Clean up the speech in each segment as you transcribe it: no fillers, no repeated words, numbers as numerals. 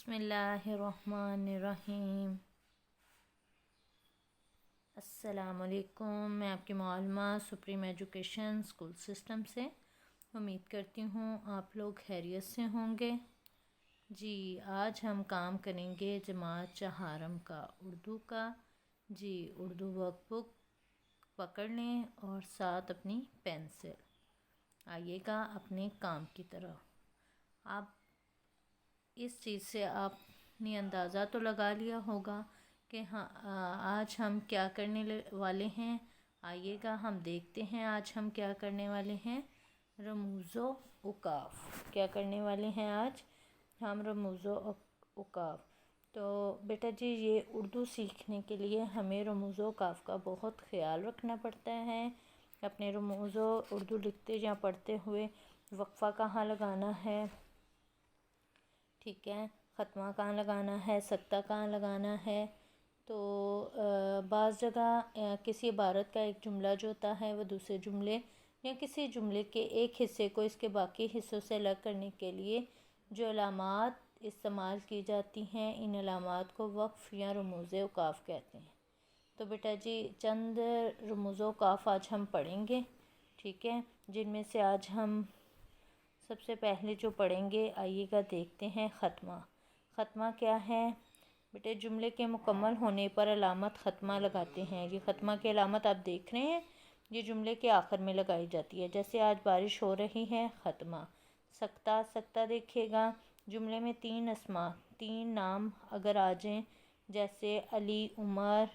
بسم اللہ الرحمن الرحیم۔ السلام علیکم، میں آپ کی معلمہ سپریم ایجوکیشن اسکول سسٹم سے امید کرتی ہوں آپ لوگ خیریت سے ہوں گے۔ جی آج ہم کام کریں گے جماعت چہارم کا اردو کا۔ جی اردو ورک بک پکڑ لیں اور ساتھ اپنی پینسل، آئیے گا اپنے کام کی طرف۔ آپ اس چیز سے آپ نے اندازہ تو لگا لیا ہوگا کہ ہاں آج ہم کیا کرنے والے ہیں۔ آئیے گا ہم دیکھتے ہیں آج ہم کیا کرنے والے ہیں۔ رموز و اوقاف کیا کرنے والے ہیں آج ہم، رموز و اوقاف۔ تو بیٹا جی یہ اردو سیکھنے کے لیے ہمیں رموز و اوقاف کا بہت خیال رکھنا پڑتا ہے۔ اپنے رموز و اردو لکھتے یا پڑھتے ہوئے وقفہ کہاں لگانا ہے، ٹھیک ہے، ختمہ کہاں لگانا ہے، سکتہ کہاں لگانا ہے۔ تو بعض جگہ کسی عبارت کا ایک جملہ جو ہوتا ہے وہ دوسرے جملے یا کسی جملے کے ایک حصے کو اس کے باقی حصوں سے الگ کرنے کے لیے جو علامات استعمال کی جاتی ہیں، ان علامات کو وقف یا رموز اوقاف کہتے ہیں۔ تو بیٹا جی چند رموز اوقاف آج ہم پڑھیں گے، ٹھیک ہے، جن میں سے آج ہم سب سے پہلے جو پڑھیں گے آئیے گا دیکھتے ہیں ختمہ۔ ختمہ کیا ہے بیٹے؟ جملے کے مکمل ہونے پر علامت ختمہ لگاتے ہیں۔ یہ ختمہ کی علامت آپ دیکھ رہے ہیں، یہ جملے کے آخر میں لگائی جاتی ہے۔ جیسے آج بارش ہو رہی ہے، ختمہ۔ سکتہ، سکتہ دیکھیے گا، جملے میں تین نام اگر آ جائیں جیسے علی، عمر،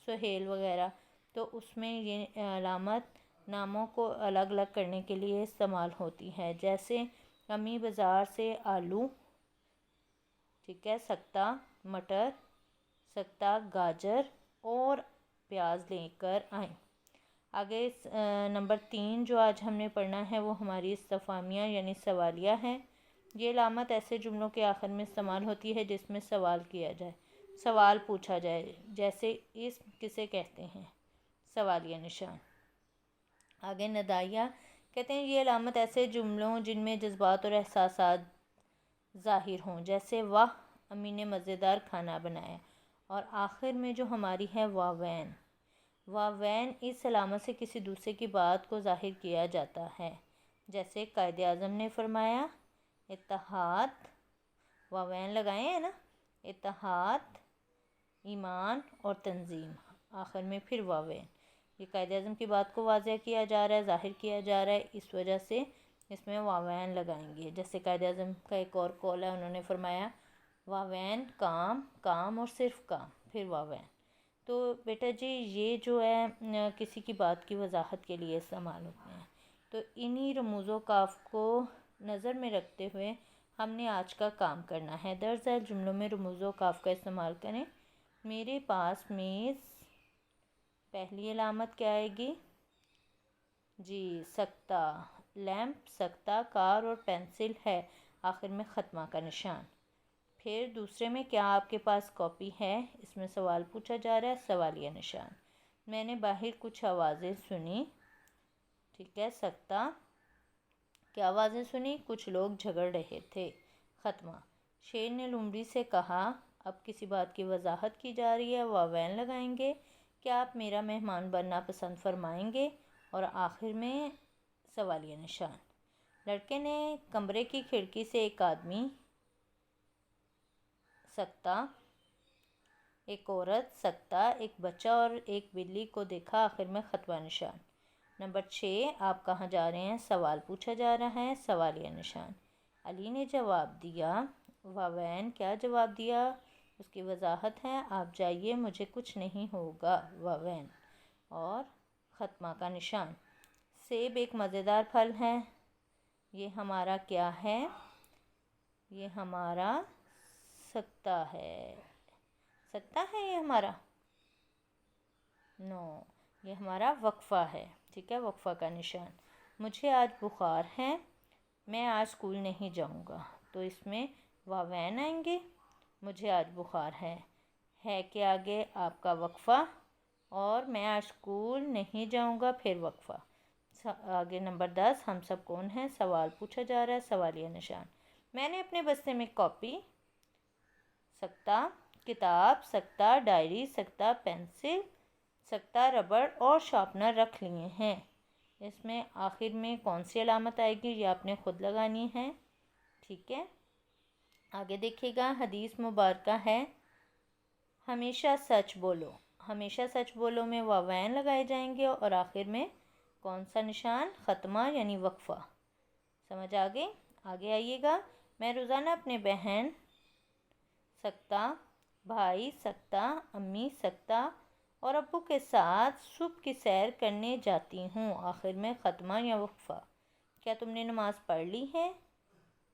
سہیل وغیرہ، تو اس میں یہ علامت ناموں کو الگ الگ کرنے کے لیے استعمال ہوتی ہے۔ جیسے امی بازار سے آلو، ٹھیک ہے، سکتہ مٹر، سکتہ گاجر اور پیاز لے کر آئیں۔ آگے نمبر 3 جو آج ہم نے پڑھنا ہے وہ ہماری استفہامیہ یعنی سوالیہ ہے۔ یہ علامت ایسے جملوں کے آخر میں استعمال ہوتی ہے جس میں سوال کیا جائے، سوال پوچھا جائے، جیسے اسم کسے کہتے ہیں، سوالیہ نشان۔ آگے ندائیہ کہتے ہیں یہ علامت ایسے جملوں جن میں جذبات اور احساسات ظاہر ہوں، جیسے واہ امی نے مزیدار کھانا بنایا۔ اور آخر میں جو ہماری ہے واوین، واوین اس علامت سے کسی دوسرے کی بات کو ظاہر کیا جاتا ہے، جیسے قائد اعظم نے فرمایا اتحاد، واوین لگائے ہیں نا، اتحاد، ایمان اور تنظیم، آخر میں پھر واوین۔ یہ قائد اعظم کی بات کو واضح کیا جا رہا ہے، ظاہر کیا جا رہا ہے، اس وجہ سے اس میں واوین لگائیں گے۔ جیسے قائد اعظم کا ایک اور قول ہے، انہوں نے فرمایا واوین کام، کام اور صرف کام، پھر واوین۔ تو بیٹا جی یہ جو ہے کسی کی بات کی وضاحت کے لیے استعمال ہوتے ہیں۔ تو انہی رموز و اوقاف کو نظر میں رکھتے ہوئے ہم نے آج کا کام کرنا ہے۔ درج ذیل جملوں میں رموز و اوقاف کا استعمال کریں۔ میرے پاس میز، پہلی علامت کیا آئے گی؟ جی سکتہ، لیمپ، سکتہ، کار اور پینسل ہے، آخر میں ختمہ کا نشان۔ پھر دوسرے میں کیا آپ کے پاس کاپی ہے، اس میں سوال پوچھا جا رہا ہے، سوالیہ نشان۔ میں نے باہر کچھ آوازیں سنی، ٹھیک ہے، سکتہ، کیا آوازیں سنی؟ کچھ لوگ جھگڑ رہے تھے، ختمہ۔ شیر نے لومڑی سے کہا، اب کسی بات کی وضاحت کی جا رہی ہے، واوین لگائیں گے، کیا آپ میرا مہمان بننا پسند فرمائیں گے، اور آخر میں سوالیہ نشان۔ لڑکے نے کمرے کی کھڑکی سے ایک آدمی، سکتہ، ایک عورت، سکتہ، ایک بچہ اور ایک بلی کو دیکھا، آخر میں ختمہ نشان۔ نمبر 6 آپ کہاں جا رہے ہیں، سوال پوچھا جا رہا ہے، سوالیہ نشان۔ علی نے جواب دیا، واوین، کیا جواب دیا، اس کی وضاحت ہے، آپ جائیے مجھے کچھ نہیں ہوگا، واوین اور ختمہ کا نشان۔ سیب ایک مزیدار پھل ہے، یہ ہمارا کیا ہے، یہ ہمارا سکتہ ہے، سکتہ ہے یہ ہمارا، نو، یہ ہمارا وقفہ ہے، ٹھیک ہے، وقفہ کا نشان۔ مجھے آج بخار ہے، میں آج اسکول نہیں جاؤں گا، تو اس میں واوین آئیں گے، مجھے آج بخار ہے کے آگے آپ کا وقفہ، اور میں آج اسکول نہیں جاؤں گا، پھر وقفہ۔ آگے نمبر 10 ہم سب کون ہیں، سوال پوچھا جا رہا ہے، سوالیہ نشان۔ میں نے اپنے بستے میں کاپی، سکتا کتاب، سکتا ڈائری، سکتا پینسل، سکتا ربڑ اور شارپنر رکھ لیے ہیں۔ اس میں آخر میں کون سی علامت آئے گی یہ آپ نے خود لگانی ہے، ٹھیک ہے۔ آگے دیکھیے گا، حدیث مبارکہ ہے ہمیشہ سچ بولو۔ ہمیشہ سچ بولو میں واوین لگائے جائیں گے اور آخر میں کون سا نشان؟ ختمہ یعنی وقفہ۔ سمجھ آگے آئیے گا، میں روزانہ اپنے بہن سکتا، بھائی سکتا، امی سکتا اور ابو کے ساتھ صبح کی سیر کرنے جاتی ہوں، آخر میں ختمہ یا وقفہ۔ کیا تم نے نماز پڑھ لی ہے؟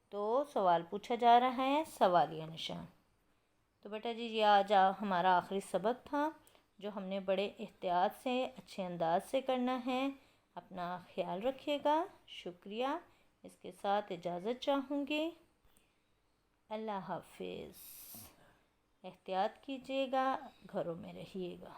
تو سوال پوچھا جا رہا ہے، سوالیہ نشان۔ تو بیٹا جی یہ آج ہمارا آخری سبق تھا جو ہم نے بڑے احتیاط سے اچھے انداز سے کرنا ہے۔ اپنا خیال رکھیے گا، شکریہ۔ اس کے ساتھ اجازت چاہوں گی، اللہ حافظ۔ احتیاط کیجیے گا، گھروں میں رہیے گا۔